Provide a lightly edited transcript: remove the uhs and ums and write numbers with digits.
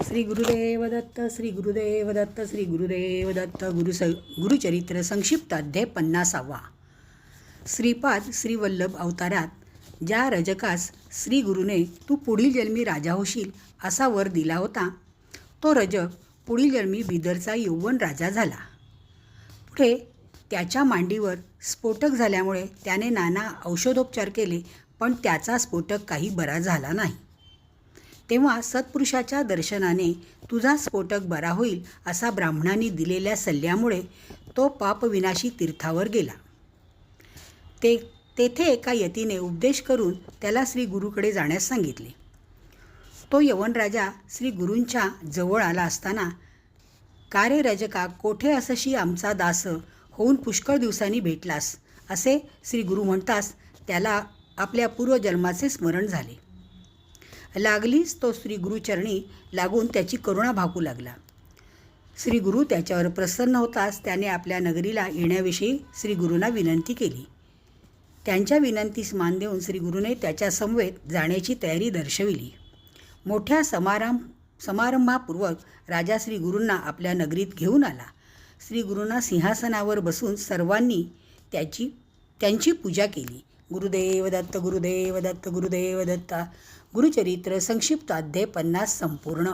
श्री गुरुदेव दत्त, श्री गुरुदेव दत्त, श्री गुरुदेव दत्त. गुरुचरित्र संक्षिप्त अध्याय 50वा. श्रीपाद श्रीवल्लभ अवतारात ज्या रजकास श्री गुरुने तू पुढील जन्मी राजा होशील असा वर दिला होता, तो रजक पुढील जन्मी बिदरचा यौवन राजा झाला. पुढे त्याच्या मांडीवर स्फोटक झाल्यामुळे त्याने नाना औषधोपचार केले, पण त्याचा स्फोटक काही बरा झाला नाही. तेव्हा सत्पुरुषाच्या दर्शनाने तुझा स्फोटक बरा होईल असा ब्राह्मणांनी दिलेल्या सल्ल्यामुळे तो पापविनाशी तीर्थावर गेला. तेथे एका यतीने उपदेश करून त्याला श्री गुरुकडे जाण्यास सांगितले. तो यवनराजा श्री गुरूंच्या जवळ आला असताना, "का रे रजका, कोठे असशी आमचा दास होऊन पुष्कळ दिवसांनी भेटलास?" असे श्री गुरु म्हणताच त्याला आपल्या पूर्वजन्माचे स्मरण झाले. लागलीच तो श्री गुरुचरणी लागून त्याची करुणा भागू लागला. श्री गुरु त्याच्यावर प्रसन्न होताच त्याने आपल्या नगरीला येण्याविषयी श्री गुरूंना विनंती केली. त्यांच्या विनंतीस मान देऊन श्री गुरुने त्याच्या समवेत जाण्याची तयारी दर्शविली. मोठ्या समारंभापूर्वक राजा श्री गुरूंना आपल्या नगरीत घेऊन आला. श्री गुरूंना सिंहासनावर बसून सर्वांनी त्यांची पूजा केली. गुरुदेव दत्त, गुरुदेव दत्त, गुरुदेव दत्त. गुरुचरित्र संक्षिप्त अध्याय 50 संपूर्ण.